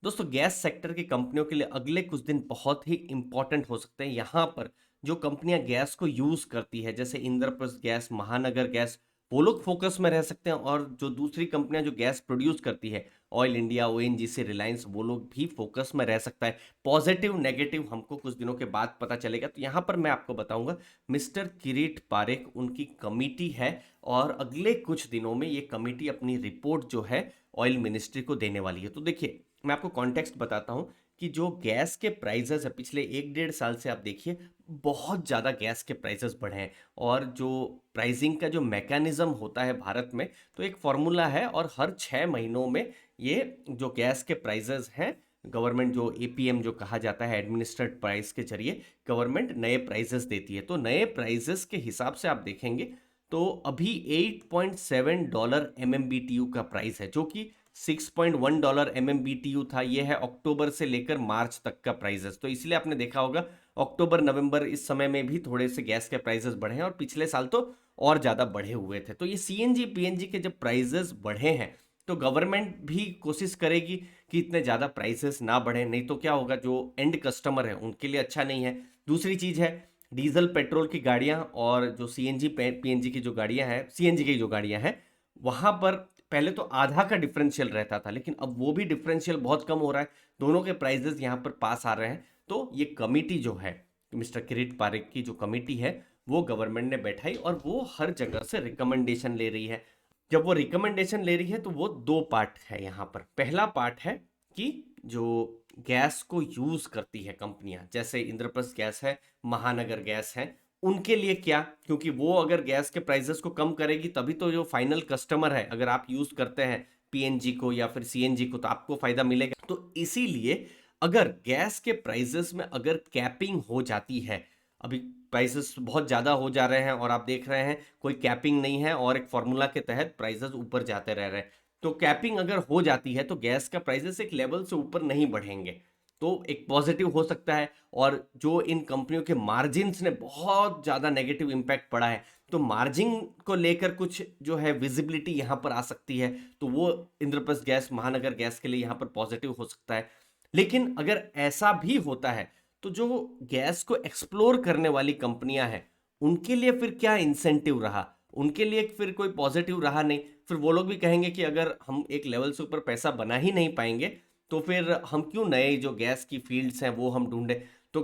दोस्तों gas sector की कंपनियों के लिए अगले कुछ दिन बहुत ही इंपॉर्टेंट हो सकते हैं। यहाँ पर जो कंपनियां गैस को यूज करती है जैसे इंद्रप्रस्थ गैस, महानगर गैस, वो लोग फोकस में रह सकते हैं। और जो दूसरी कंपनियां जो गैस प्रोड्यूस करती है, ऑयल इंडिया, ओएनजीसी, रिलायंस, वो लोग भी फोकस में रह सकता है। पॉजिटिव नेगेटिव हमको कुछ दिनों के बाद पता चलेगा। तो यहाँ पर मैं आपको बताऊंगा, मिस्टर किरीट पारेख उनकी कमिटी है और अगले कुछ दिनों में ये कमिटी अपनी रिपोर्ट जो है ऑयल मिनिस्ट्री को देने वाली है। तो देखिए, मैं आपको कॉन्टेक्स्ट बताता हूं कि जो गैस के प्राइसेस है पिछले 1 डेढ़ साल से आप देखिए बहुत ज़्यादा गैस के प्राइसेस बढ़े हैं। और जो प्राइसिंग का जो मैकेनिज्म होता है भारत में, तो एक फॉर्मूला है और हर 6 महीनों में ये जो गैस के प्राइसेस हैं, गवर्नमेंट जो एपीएम जो कहा जाता है, एडमिनिस्ट्रेट प्राइस के जरिए गवर्नमेंट नए प्राइसेस देती है। तो नए प्राइसेस के हिसाब से आप देखेंगे तो अभी $8.7 MMBTU का प्राइस है, जो कि $6.1 MMBTU था। ये है अक्टूबर से लेकर मार्च तक का प्राइसेस। तो इसलिए आपने देखा होगा अक्टूबर नवंबर इस समय में भी थोड़े से गैस के प्राइसेस बढ़े हैं और पिछले साल तो और ज़्यादा बढ़े हुए थे। तो ये सीएनजी पीएनजी के जब प्राइसेस बढ़े हैं तो गवर्नमेंट भी कोशिश करेगी कि इतने ज़्यादा प्राइसेस ना बढ़े, नहीं तो क्या होगा, जो एंड कस्टमर है उनके लिए अच्छा नहीं है। दूसरी चीज़ है, डीजल पेट्रोल की गाड़ियां और जो सीएनजी पीएनजी की जो गाड़ियां हैं, सीएनजी की जो गाड़ियां हैं, वहां पर पहले तो आधा का डिफरेंशियल रहता था, लेकिन अब वो भी डिफरेंशियल बहुत कम हो रहा है। दोनों के प्राइसेस यहाँ पर पास आ रहे हैं। तो ये कमिटी जो है, मिस्टर किरीट पारेख की जो कमिटी है, वो गवर्नमेंट ने बैठाई और वो हर जगह से रिकमेंडेशन ले रही है। जब वो रिकमेंडेशन ले रही है तो वो दो पार्ट है यहाँ पर। पहला पार्ट है कि जो गैस को यूज करती है कंपनियां, जैसे इंद्रप्रस्थ गैस है, महानगर गैस है, उनके लिए क्या, क्योंकि वो अगर गैस के प्राइसेस को कम करेगी तभी तो जो फाइनल कस्टमर है, अगर आप यूज करते हैं पीएनजी को या फिर सीएनजी को, तो आपको फायदा मिलेगा। तो इसीलिए अगर गैस के प्राइसेस में अगर कैपिंग हो जाती है, अभी प्राइसेस बहुत ज़्यादा हो जा रहे हैं और आप देख रहे हैं कोई कैपिंग नहीं है और एक फॉर्मूला के तहत प्राइसेस ऊपर जाते रह रहे हैं। तो कैपिंग अगर हो जाती है तो गैस का प्राइसेस एक लेवल से ऊपर नहीं बढ़ेंगे, तो एक पॉजिटिव हो सकता है। और जो इन कंपनियों के मार्जिन्स ने बहुत ज़्यादा नेगेटिव इम्पैक्ट पड़ा है, तो मार्जिन को लेकर कुछ जो है विजिबिलिटी यहाँ पर आ सकती है। तो वो इंद्रप्रस्थ गैस, महानगर गैस के लिए यहाँ पर पॉजिटिव हो सकता है। लेकिन अगर ऐसा भी होता है तो जो गैस को एक्सप्लोर करने वाली कंपनियां हैं, उनके लिए फिर क्या इंसेंटिव रहा, उनके लिए फिर कोई पॉजिटिव रहा नहीं। फिर वो लोग भी कहेंगे कि अगर हम एक लेवल से ऊपर पैसा बना ही नहीं पाएंगे तो फिर हम क्यों नए जो गैस की फील्ड्स हैं वो हम ढूंढें। तो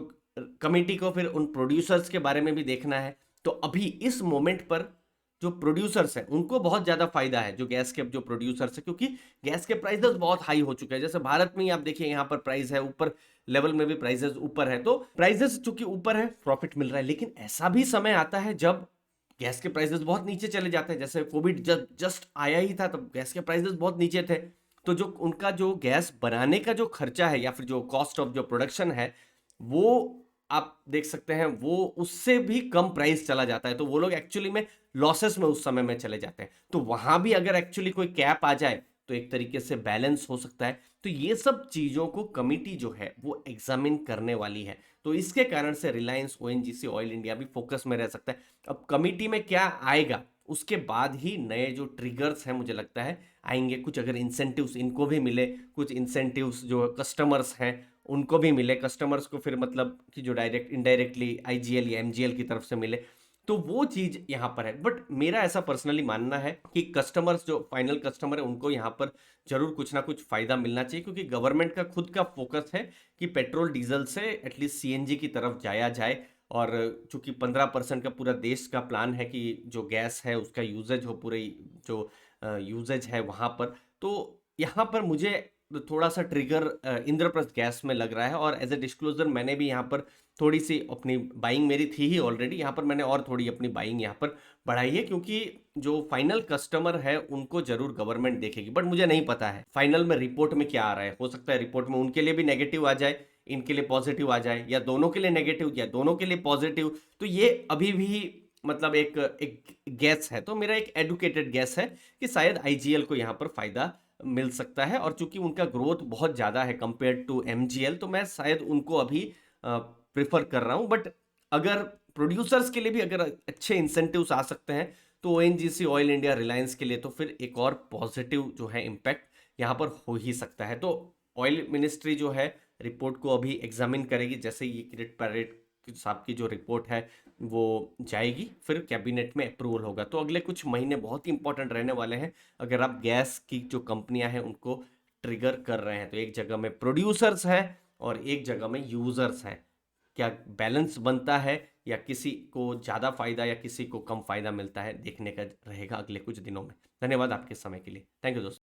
कमेटी को फिर उन प्रोड्यूसर्स के बारे में भी देखना है। तो अभी इस मोमेंट पर जो प्रोड्यूसर्स हैं उनको बहुत ज्यादा फायदा है, जो गैस के जो प्रोड्यूसर्स हैं, क्योंकि गैस के प्राइसेस बहुत हाई हो चुके हैं। जैसे भारत में ही आप देखिए, यहाँ पर प्राइस है ऊपर लेवल में भी प्राइसेस ऊपर है, तो प्राइसेस चूंकि ऊपर है, प्रॉफिट मिल रहा है। लेकिन ऐसा भी समय आता है जब गैस के प्राइसेस बहुत नीचे चले जाते हैं। जैसे कोविड जब जस्ट आया ही था तब गैस के प्राइसेस बहुत नीचे थे। तो जो उनका जो गैस बनाने का जो खर्चा है या फिर जो कॉस्ट ऑफ जो प्रोडक्शन है, वो आप देख सकते हैं वो उससे भी कम प्राइस चला जाता है। तो वो लोग एक्चुअली में लॉसेस में उस समय में चले जाते हैं। तो वहां भी अगर एक्चुअली कोई कैप आ जाए तो एक तरीके से बैलेंस हो सकता है। तो ये सब चीजों को कमिटी जो है वो एग्जामिन करने वाली है। तो इसके कारण से रिलायंस, ओएनजीसी, ऑयल इंडिया भी फोकस में रह सकता है। अब कमिटी में क्या आएगा उसके बाद ही नए जो ट्रिगर्स हैं मुझे लगता है आएंगे। कुछ अगर इंसेंटिव्स इनको भी मिले, कुछ इंसेंटिव्स जो कस्टमर्स हैं उनको भी मिले, कस्टमर्स को फिर मतलब कि जो डायरेक्ट इनडायरेक्टली आईजीएल या एमजीएल की तरफ से मिले, तो वो चीज यहाँ पर है। बट मेरा ऐसा पर्सनली मानना है कि कस्टमर्स, जो फाइनल कस्टमर है, उनको यहाँ पर जरूर कुछ ना कुछ फायदा मिलना चाहिए, क्योंकि गवर्नमेंट का खुद का फोकस है कि पेट्रोल डीजल से एटलीस्ट सीएनजी की तरफ जाया जाए। और चूंकि 15% का पूरा देश का प्लान है कि जो गैस है उसका यूजेज हो, पूरे जो यूजेज है वहां पर, तो यहाँ पर मुझे थोड़ा सा ट्रिगर इंद्रप्रस्थ गैस में लग रहा है। और एज ए डिस्क्लोजर मैंने भी यहाँ पर थोड़ी सी अपनी बाइंग, मेरी थी ही ऑलरेडी, यहाँ पर मैंने और थोड़ी अपनी बाइंग यहाँ पर बढ़ाई है, क्योंकि जो फाइनल कस्टमर है उनको जरूर गवर्नमेंट देखेगी। बट मुझे नहीं पता है फाइनल में रिपोर्ट में क्या आ रहा है। हो सकता है रिपोर्ट में उनके लिए भी नेगेटिव आ जाए, इनके लिए पॉजिटिव आ जाए, या दोनों के लिए नेगेटिव या दोनों के लिए पॉजिटिव। तो ये अभी भी मतलब एक एक गैस है। तो मेरा एक एडुकेटेड गैस है कि शायद आईजीएल को यहाँ पर फायदा मिल सकता है। और चूंकि उनका ग्रोथ बहुत ज़्यादा है कंपेयर टू एमजीएल, तो मैं शायद उनको अभी प्रेफर कर रहा हूँ। बट अगर प्रोड्यूसर्स के लिए भी अगर अच्छे इंसेंटिव्स आ सकते हैं तो ओएनजीसी, ऑयल इंडिया, रिलायंस के लिए तो फिर एक और पॉजिटिव जो है इम्पैक्ट यहाँ पर हो ही सकता है। तो ऑयल मिनिस्ट्री जो है रिपोर्ट को अभी एग्जामिन करेगी। जैसे ये किरेट पैरेट साहब की जो रिपोर्ट है वो जाएगी, फिर कैबिनेट में अप्रूवल होगा। तो अगले कुछ महीने बहुत ही इंपॉर्टेंट रहने वाले हैं अगर आप गैस की जो कंपनियां हैं उनको ट्रिगर कर रहे हैं। तो एक जगह में प्रोड्यूसर्स हैं और एक जगह में यूजर्स हैं, क्या बैलेंस बनता है या किसी को ज़्यादा फायदा या किसी को कम फायदा मिलता है, देखने का रहेगा अगले कुछ दिनों में। धन्यवाद आपके समय के लिए। थैंक यू दोस्तों।